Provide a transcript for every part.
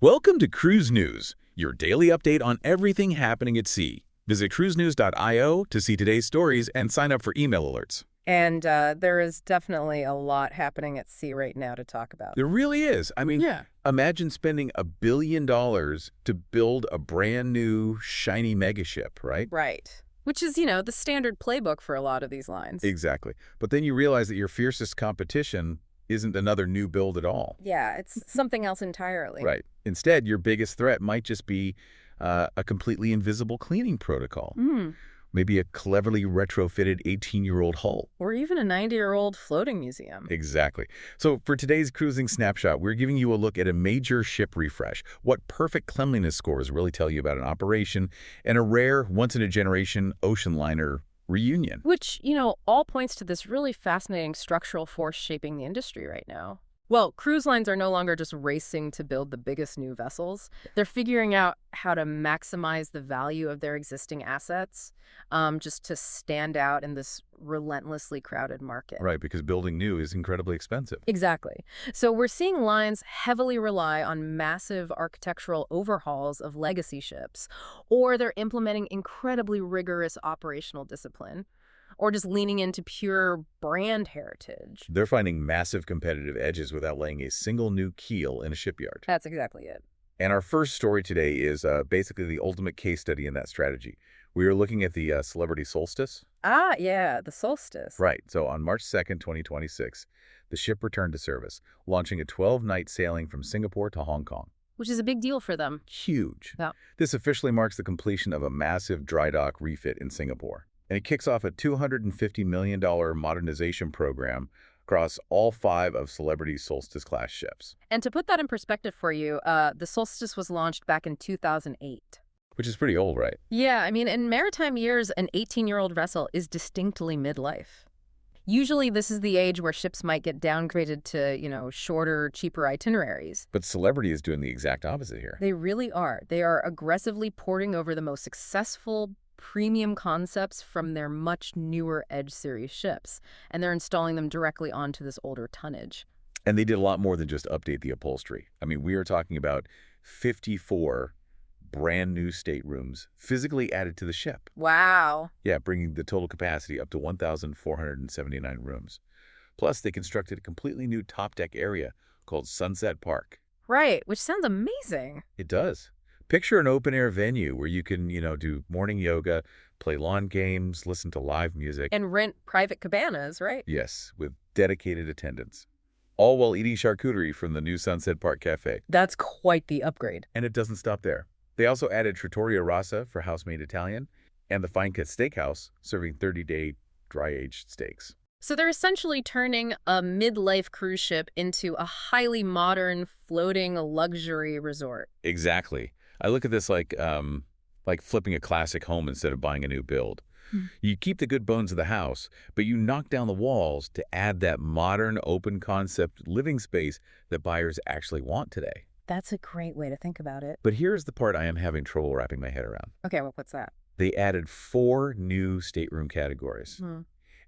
Welcome to Cruise News, your daily update on everything happening at sea. Visit cruisenews.io to see today's stories and sign up for email alerts. And there is definitely a lot happening at sea right now to talk about. There really is. Yeah. Imagine spending $1 billion to build a brand new, shiny megaship, right? Right. Which is, the standard playbook for a lot of these lines. Exactly. But then you realize that your fiercest competition isn't another new build at all. Yeah, it's something else entirely. Right. Instead, your biggest threat might just be a completely invisible cleaning protocol. Maybe a cleverly retrofitted 18-year-old hull. Or even a 90-year-old floating museum. Exactly. So for today's cruising snapshot, we're giving you a look at a major ship refresh, what perfect cleanliness scores really tell you about an operation, and a rare, once-in-a-generation ocean liner reunion. Which, all points to this really fascinating structural force shaping the industry right now. Well, cruise lines are no longer just racing to build the biggest new vessels. They're figuring out how to maximize the value of their existing assets, just to stand out in this relentlessly crowded market. Right, because building new is incredibly expensive. Exactly. So we're seeing lines heavily rely on massive architectural overhauls of legacy ships, or they're implementing incredibly rigorous operational discipline, or just leaning into pure brand heritage. They're finding massive competitive edges without laying a single new keel in a shipyard. That's exactly it. And our first story today is basically the ultimate case study in that strategy. We are looking at the celebrity Solstice. Ah, yeah, the Solstice. Right. So on March 2nd, 2026, the ship returned to service, launching a 12-night sailing from Singapore to Hong Kong. Which is a big deal for them. Huge. Yeah. This officially marks the completion of a massive dry dock refit in Singapore. And it kicks off a $250 million modernization program across all 5 of Celebrity's Solstice-class ships. And to put that in perspective for you, the Solstice was launched back in 2008. Which is pretty old, right? Yeah, in maritime years, an 18-year-old vessel is distinctly midlife. Usually this is the age where ships might get downgraded to, shorter, cheaper itineraries. But Celebrity is doing the exact opposite here. They really are. They are aggressively porting over the most successful premium concepts from their much newer Edge series ships, and they're installing them directly onto this older tonnage. And they did a lot more than just update the upholstery. We are talking about 54 brand new staterooms physically added to the ship. Wow. Yeah, bringing the total capacity up to 1,479 rooms. Plus, they constructed a completely new top deck area called Sunset Park. Right, which sounds amazing. It does. Picture an open-air venue where you can, do morning yoga, play lawn games, listen to live music. And rent private cabanas, right? Yes, with dedicated attendants. All while eating charcuterie from the new Sunset Park Cafe. That's quite the upgrade. And it doesn't stop there. They also added Trattoria Rasa for house-made Italian, and the Fine Cut Steakhouse serving 30-day dry-aged steaks. So they're essentially turning a midlife cruise ship into a highly modern, floating luxury resort. Exactly. I look at this like flipping a classic home instead of buying a new build. You keep the good bones of the house, but you knock down the walls to add that modern, open-concept living space that buyers actually want today. That's a great way to think about it. But here's the part I am having trouble wrapping my head around. Okay, well, what's that? They added 4 new stateroom categories.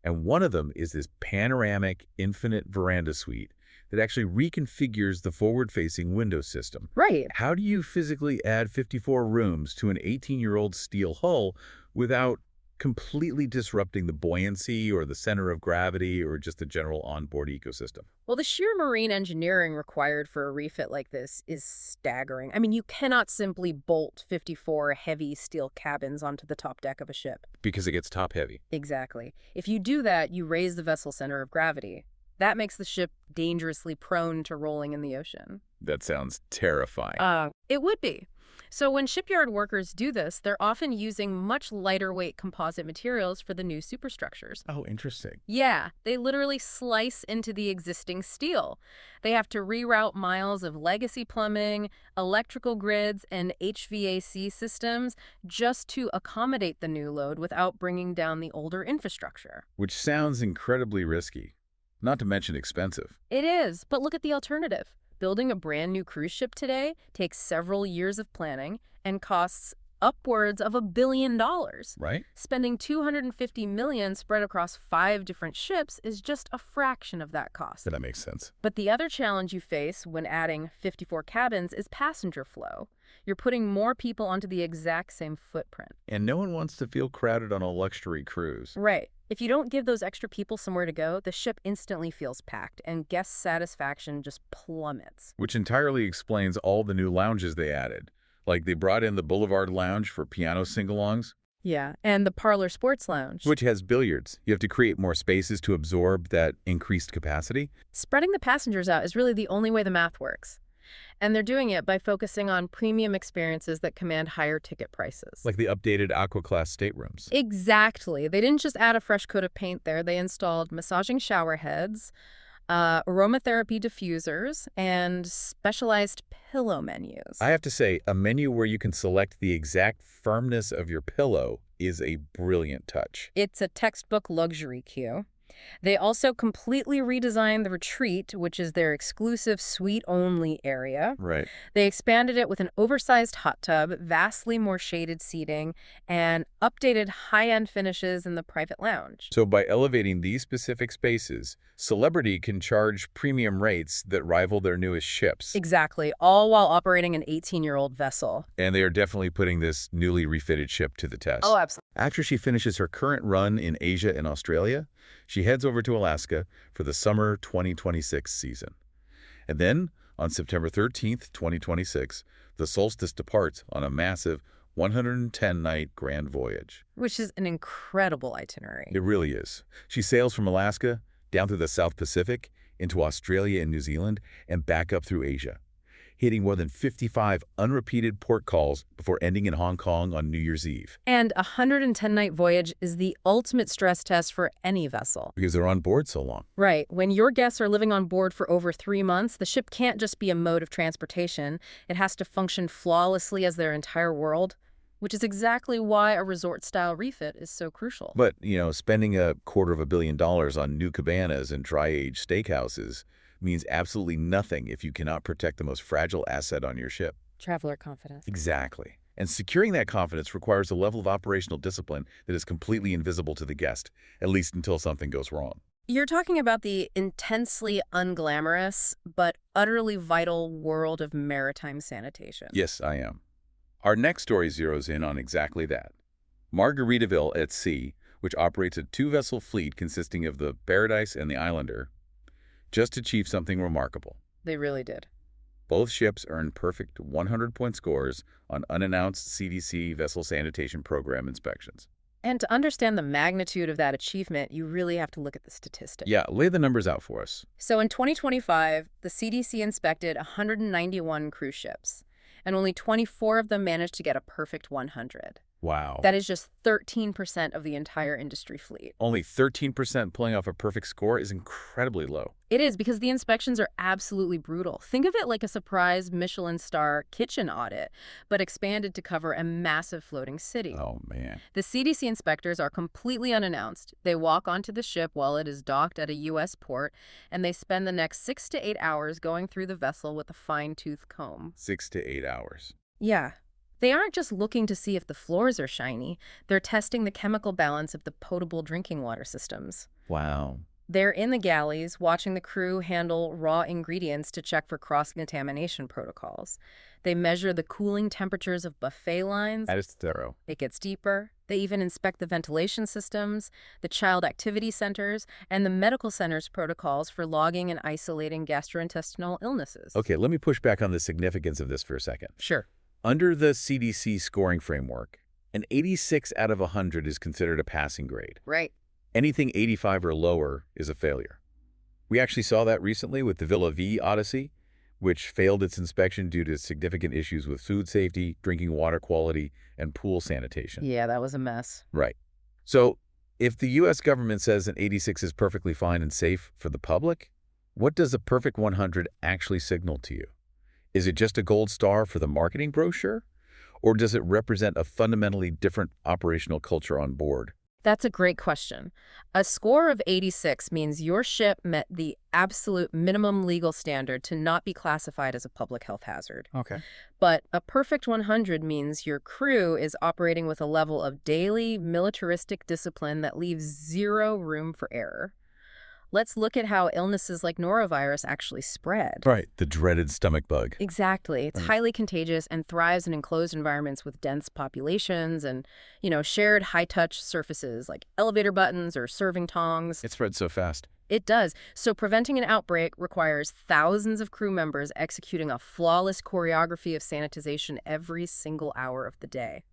And one of them is this panoramic infinite veranda suite that actually reconfigures the forward-facing window system. Right. How do you physically add 54 rooms to an 18-year-old steel hull without completely disrupting the buoyancy or the center of gravity or just the general onboard ecosystem? Well, the sheer marine engineering required for a refit like this is staggering. You cannot simply bolt 54 heavy steel cabins onto the top deck of a ship. Because it gets top-heavy. Exactly. If you do that, you raise the vessel's center of gravity. That makes the ship dangerously prone to rolling in the ocean. That sounds terrifying. It would be. So when shipyard workers do this, they're often using much lighter weight composite materials for the new superstructures. Oh, interesting. Yeah, they literally slice into the existing steel. They have to reroute miles of legacy plumbing, electrical grids, and HVAC systems just to accommodate the new load without bringing down the older infrastructure. Which sounds incredibly risky, not to mention expensive. It is, but look at the alternative. Building a brand new cruise ship today takes several years of planning and costs upwards of $1 billion. Right? Spending $250 million spread across 5 different ships is just a fraction of that cost. That makes sense. But the other challenge you face when adding 54 cabins is passenger flow. You're putting more people onto the exact same footprint. And no one wants to feel crowded on a luxury cruise. Right. If you don't give those extra people somewhere to go, the ship instantly feels packed, and guest satisfaction just plummets. Which entirely explains all the new lounges they added. Like they brought in the Boulevard Lounge for piano sing-alongs. Yeah, and the Parlor Sports Lounge. Which has billiards. You have to create more spaces to absorb that increased capacity. Spreading the passengers out is really the only way the math works. And they're doing it by focusing on premium experiences that command higher ticket prices. Like the updated Aqua-class staterooms. Exactly. They didn't just add a fresh coat of paint there. They installed massaging shower heads, aromatherapy diffusers, and specialized pillow menus. I have to say, a menu where you can select the exact firmness of your pillow is a brilliant touch. It's a textbook luxury queue. They also completely redesigned the retreat, which is their exclusive suite-only area. Right. They expanded it with an oversized hot tub, vastly more shaded seating, and updated high-end finishes in the private lounge. So by elevating these specific spaces, Celebrity can charge premium rates that rival their newest ships. Exactly, all while operating an 18-year-old vessel. And they are definitely putting this newly refitted ship to the test. Oh, absolutely. After she finishes her current run in Asia and Australia, she heads over to Alaska for the summer 2026 season. And then, on September 13th, 2026, the Solstice departs on a massive 110-night grand voyage. Which is an incredible itinerary. It really is. She sails from Alaska down through the South Pacific, into Australia and New Zealand, and back up through Asia, hitting more than 55 unrepeated port calls before ending in Hong Kong on New Year's Eve. And a 110-night voyage is the ultimate stress test for any vessel. Because they're on board so long. Right. When your guests are living on board for over 3 months, the ship can't just be a mode of transportation. It has to function flawlessly as their entire world, which is exactly why a resort-style refit is so crucial. But, spending $250 million on new cabanas and dry-aged steakhouses means absolutely nothing if you cannot protect the most fragile asset on your ship. Traveler confidence. Exactly. And securing that confidence requires a level of operational discipline that is completely invisible to the guest, at least until something goes wrong. You're talking about the intensely unglamorous but utterly vital world of maritime sanitation. Yes, I am. Our next story zeroes in on exactly that. Margaritaville at Sea, which operates a 2-vessel fleet consisting of the Paradise and the Islander, just achieved something remarkable. They really did. Both ships earned perfect 100-point scores on unannounced CDC vessel sanitation program inspections. And to understand the magnitude of that achievement, you really have to look at the statistics. Yeah, lay the numbers out for us. So in 2025, the CDC inspected 191 cruise ships, and only 24 of them managed to get a perfect 100. Wow. That is just 13% of the entire industry fleet. Only 13% pulling off a perfect score is incredibly low. It is, because the inspections are absolutely brutal. Think of it like a surprise Michelin star kitchen audit, but expanded to cover a massive floating city. Oh, man. The CDC inspectors are completely unannounced. They walk onto the ship while it is docked at a U.S. port, and they spend the next 6 to 8 hours going through the vessel with a fine-tooth comb. 6 to 8 hours. Yeah. They aren't just looking to see if the floors are shiny. They're testing the chemical balance of the potable drinking water systems. Wow. They're in the galleys watching the crew handle raw ingredients to check for cross-contamination protocols. They measure the cooling temperatures of buffet lines. That is thorough. It gets deeper. They even inspect the ventilation systems, the child activity centers, and the medical center's protocols for logging and isolating gastrointestinal illnesses. Okay, let me push back on the significance of this for a second. Sure. Under the CDC scoring framework, an 86 out of 100 is considered a passing grade. Right. Anything 85 or lower is a failure. We actually saw that recently with the Villa V Odyssey, which failed its inspection due to significant issues with food safety, drinking water quality, and pool sanitation. Yeah, that was a mess. Right. So, if the U.S. government says an 86 is perfectly fine and safe for the public, what does a perfect 100 actually signal to you? Is it just a gold star for the marketing brochure? Or does it represent a fundamentally different operational culture on board? That's a great question. A score of 86 means your ship met the absolute minimum legal standard to not be classified as a public health hazard. Okay. But a perfect 100 means your crew is operating with a level of daily militaristic discipline that leaves zero room for error. Let's look at how illnesses like norovirus actually spread. Right, the dreaded stomach bug. Exactly. It's Right. highly contagious and thrives in enclosed environments with dense populations and, shared high-touch surfaces like elevator buttons or serving tongs. It spreads so fast. It does. So preventing an outbreak requires thousands of crew members executing a flawless choreography of sanitization every single hour of the day.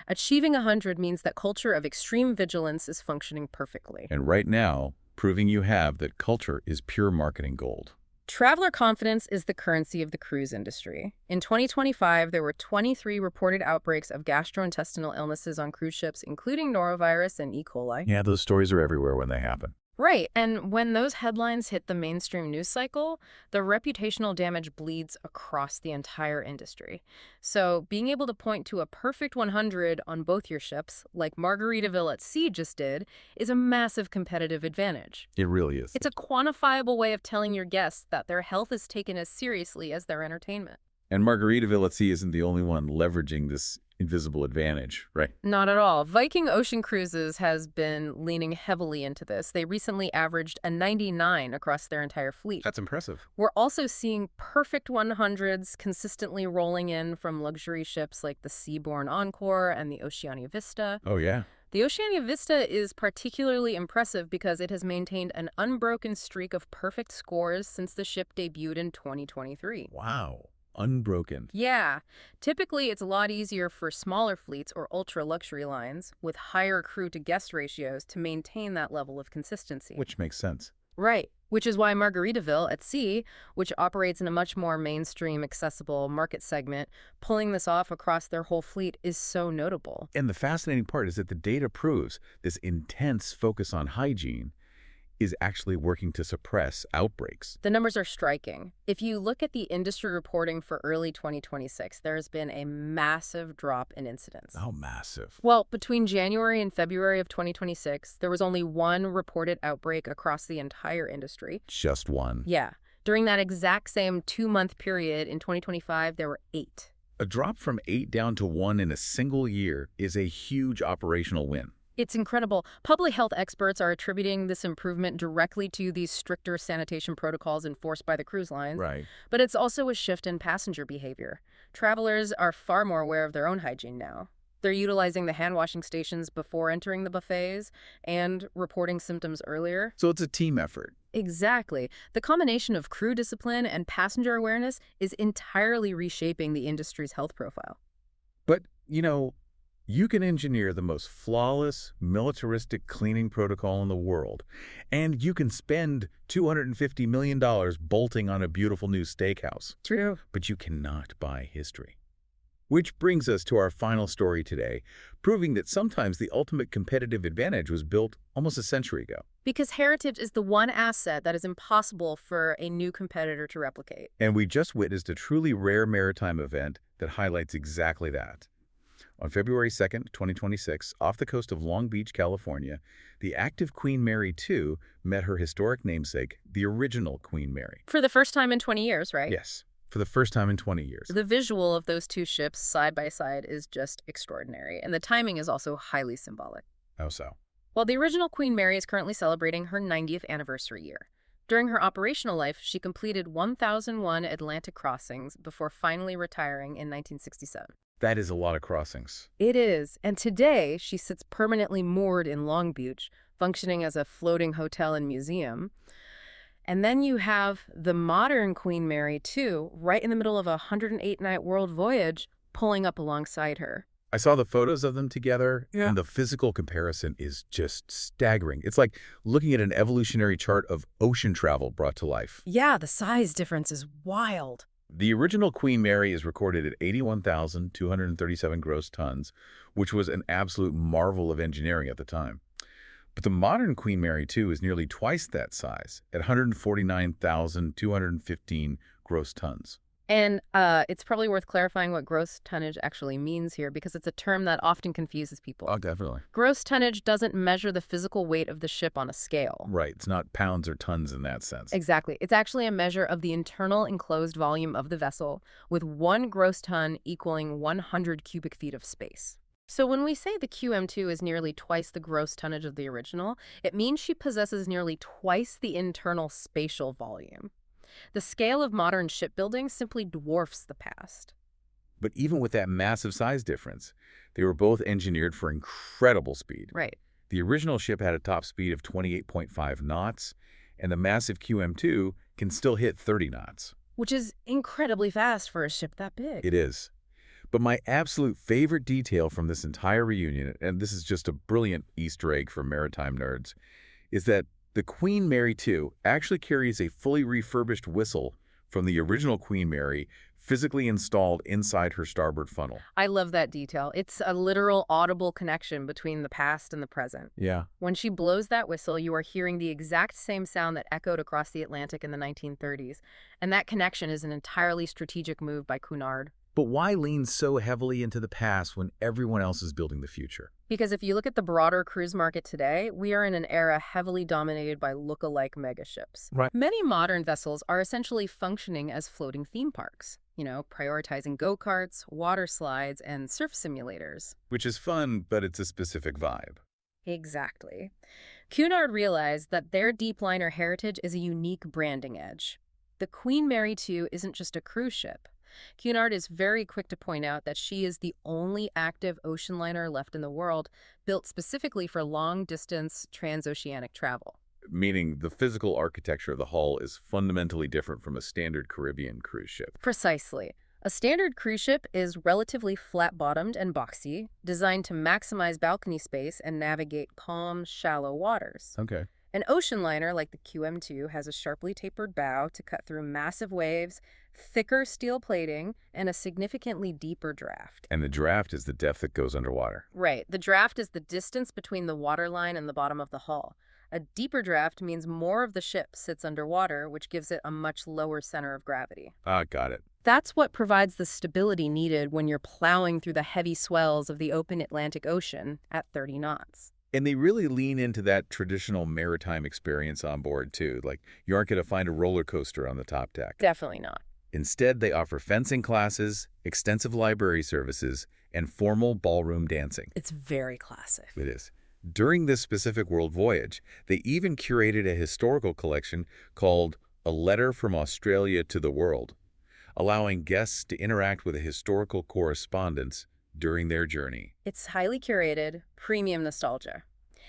Achieving 100 means that culture of extreme vigilance is functioning perfectly. And right now, proving you have that culture is pure marketing gold. Traveler confidence is the currency of the cruise industry. In 2025, there were 23 reported outbreaks of gastrointestinal illnesses on cruise ships, including norovirus and E. coli. Yeah, those stories are everywhere when they happen. Right, and when those headlines hit the mainstream news cycle, the reputational damage bleeds across the entire industry. So being able to point to a perfect 100 on both your ships, like Margaritaville at sea just did, is a massive competitive advantage. It really is. It's a quantifiable way of telling your guests that their health is taken as seriously as their entertainment. And Margaritaville at sea isn't the only one leveraging this invisible advantage, right? Not at all. Viking Ocean Cruises has been leaning heavily into this. They recently averaged a 99 across their entire fleet. That's impressive. We're also seeing perfect 100s consistently rolling in from luxury ships like the Seabourn Encore and the Oceania Vista. Oh, yeah. The Oceania Vista is particularly impressive because it has maintained an unbroken streak of perfect scores since the ship debuted in 2023. Wow. Unbroken. Yeah. Typically, it's a lot easier for smaller fleets or ultra-luxury lines with higher crew-to-guest ratios to maintain that level of consistency. Which makes sense. Right. Which is why Margaritaville at sea, which operates in a much more mainstream, accessible market segment, pulling this off across their whole fleet is so notable. And the fascinating part is that the data proves this intense focus on hygiene is actually working to suppress outbreaks. The numbers are striking. If you look at the industry reporting for early 2026, there has been a massive drop in incidents. How massive. Well, between January and February of 2026, there was only one reported outbreak across the entire industry. Just one. Yeah. During that exact same 2-month period in 2025, there were 8. A drop from 8 down to 1 in a single year is a huge operational win. It's incredible. Public health experts are attributing this improvement directly to these stricter sanitation protocols enforced by the cruise lines. Right. But it's also a shift in passenger behavior. Travelers are far more aware of their own hygiene now. They're utilizing the hand washing stations before entering the buffets and reporting symptoms earlier. So it's a team effort. Exactly. The combination of crew discipline and passenger awareness is entirely reshaping the industry's health profile. But, you can engineer the most flawless, militaristic cleaning protocol in the world, and you can spend $250 million bolting on a beautiful new steakhouse. True. But you cannot buy history. Which brings us to our final story today, proving that sometimes the ultimate competitive advantage was built almost a century ago. Because heritage is the one asset that is impossible for a new competitor to replicate. And we just witnessed a truly rare maritime event that highlights exactly that. On February 2nd, 2026, off the coast of Long Beach, California, the active Queen Mary II met her historic namesake, the original Queen Mary. For the first time in 20 years, right? Yes, for the first time in 20 years. The visual of those two ships side by side is just extraordinary, and the timing is also highly symbolic. How so? Well, the original Queen Mary is currently celebrating her 90th anniversary year. During her operational life, she completed 1,001 Atlantic crossings before finally retiring in 1967. That is a lot of crossings. It is, and today she sits permanently moored in Long Beach, functioning as a floating hotel and museum. And then you have the modern Queen Mary II, right in the middle of a 108-night world voyage, pulling up alongside her. I saw the photos of them together, Yeah. and the physical comparison is just staggering. It's like looking at an evolutionary chart of ocean travel brought to life. Yeah, the size difference is wild. The original Queen Mary is recorded at 81,237 gross tons, which was an absolute marvel of engineering at the time. But the modern Queen Mary II is nearly twice that size, at 149,215 gross tons. And it's probably worth clarifying what gross tonnage actually means here because it's a term that often confuses people. Oh, definitely. Gross tonnage doesn't measure the physical weight of the ship on a scale. Right. It's not pounds or tons in that sense. Exactly. It's actually a measure of the internal enclosed volume of the vessel, with 1 gross ton equaling 100 cubic feet of space. So when we say the QM2 is nearly twice the gross tonnage of the original, it means she possesses nearly twice the internal spatial volume. The scale of modern shipbuilding simply dwarfs the past. But even with that massive size difference, they were both engineered for incredible speed. Right. The original ship had a top speed of 28.5 knots, and the massive QM2 can still hit 30 knots. Which is incredibly fast for a ship that big. It is. But my absolute favorite detail from this entire reunion, and this is just a brilliant Easter egg for maritime nerds, is that the Queen Mary II actually carries a fully refurbished whistle from the original Queen Mary physically installed inside her starboard funnel. I love that detail. It's a literal audible connection between the past and the present. Yeah. When she blows that whistle, you are hearing the exact same sound that echoed across the Atlantic in the 1930s. And that connection is an entirely strategic move by Cunard. But why lean so heavily into the past when everyone else is building the future? Because if you look at the broader cruise market today, we are in an era heavily dominated by look-alike megaships. Right. Many modern vessels are essentially functioning as floating theme parks, prioritizing go-karts, water slides, and surf simulators. Which is fun, but it's a specific vibe. Exactly. Cunard realized that their deep liner heritage is a unique branding edge. The Queen Mary II isn't just a cruise ship. Cunard is very quick to point out that she is the only active ocean liner left in the world built specifically for long-distance transoceanic travel. Meaning the physical architecture of the hull is fundamentally different from a standard Caribbean cruise ship. Precisely. A standard cruise ship is relatively flat-bottomed and boxy, designed to maximize balcony space and navigate calm, shallow waters. Okay. An ocean liner like the QM2 has a sharply tapered bow to cut through massive waves, thicker steel plating, and a significantly deeper draft. And the draft is the depth that goes underwater. Right. The draft is the distance between the waterline and the bottom of the hull. A deeper draft means more of the ship sits underwater, which gives it a much lower center of gravity. Ah, got it. That's what provides the stability needed when you're plowing through the heavy swells of the open Atlantic Ocean at 30 knots. And they really lean into that traditional maritime experience on board, too. Like, you aren't going to find a roller coaster on the top deck. Definitely not. Instead, they offer fencing classes, extensive library services, and formal ballroom dancing. It's very classic. It is. During this specific world voyage, they even curated a historical collection called A Letter from Australia to the World, allowing guests to interact with a historical correspondence during their journey. It's highly curated, premium nostalgia.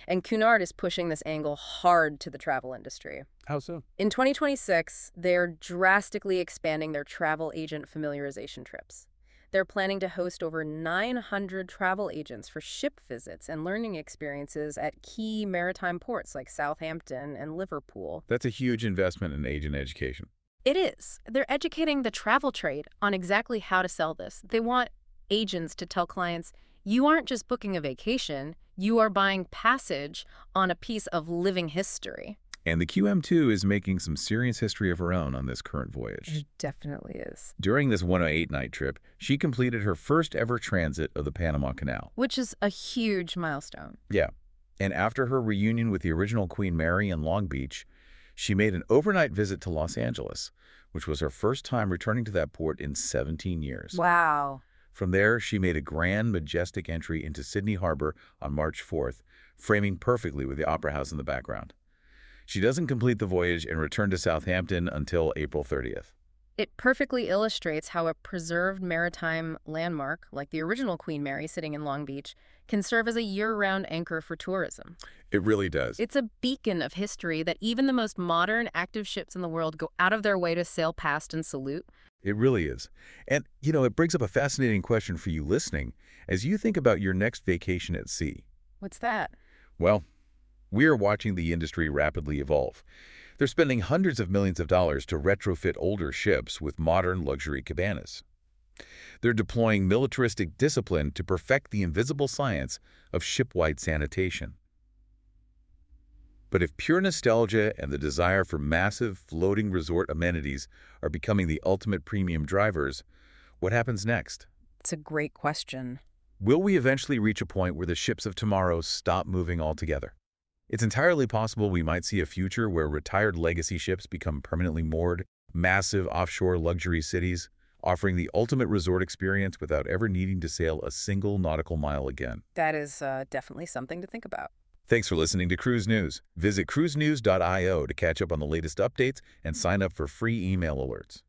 And Cunard is pushing this angle hard to the travel industry. How so? In 2026, they're drastically expanding their travel agent familiarization trips. They're planning to host over 900 travel agents for ship visits and learning experiences at key maritime ports like Southampton and Liverpool. That's a huge investment in agent education. It is. They're educating the travel trade on exactly how to sell this. They want agents to tell clients, you aren't just booking a vacation, you are buying passage on a piece of living history. And the QM2 is making some serious history of her own on this current voyage. It definitely is. During this 108-night trip, she completed her first ever transit of the Panama Canal. Which is a huge milestone. Yeah. And after her reunion with the original Queen Mary in Long Beach, she made an overnight visit to Los Angeles, which was her first time returning to that port in 17 years. Wow. From there, she made a grand, majestic entry into Sydney Harbor on March 4th, framing perfectly with the Opera House in the background. She doesn't complete the voyage and return to Southampton until April 30th. It perfectly illustrates how a preserved maritime landmark, like the original Queen Mary sitting in Long Beach, can serve as a year-round anchor for tourism. It really does. It's a beacon of history that even the most modern, active ships in the world go out of their way to sail past and salute. It really is. And, it brings up a fascinating question for you listening as you think about your next vacation at sea. What's that? Well, we are watching the industry rapidly evolve. They're spending hundreds of millions of dollars to retrofit older ships with modern luxury cabanas. They're deploying militaristic discipline to perfect the invisible science of ship-wide sanitation. But if pure nostalgia and the desire for massive floating resort amenities are becoming the ultimate premium drivers, what happens next? It's a great question. Will we eventually reach a point where the ships of tomorrow stop moving altogether? It's entirely possible we might see a future where retired legacy ships become permanently moored, massive offshore luxury cities, offering the ultimate resort experience without ever needing to sail a single nautical mile again. That is definitely something to think about. Thanks for listening to Cruise News. Visit cruisenews.io to catch up on the latest updates and sign up for free email alerts.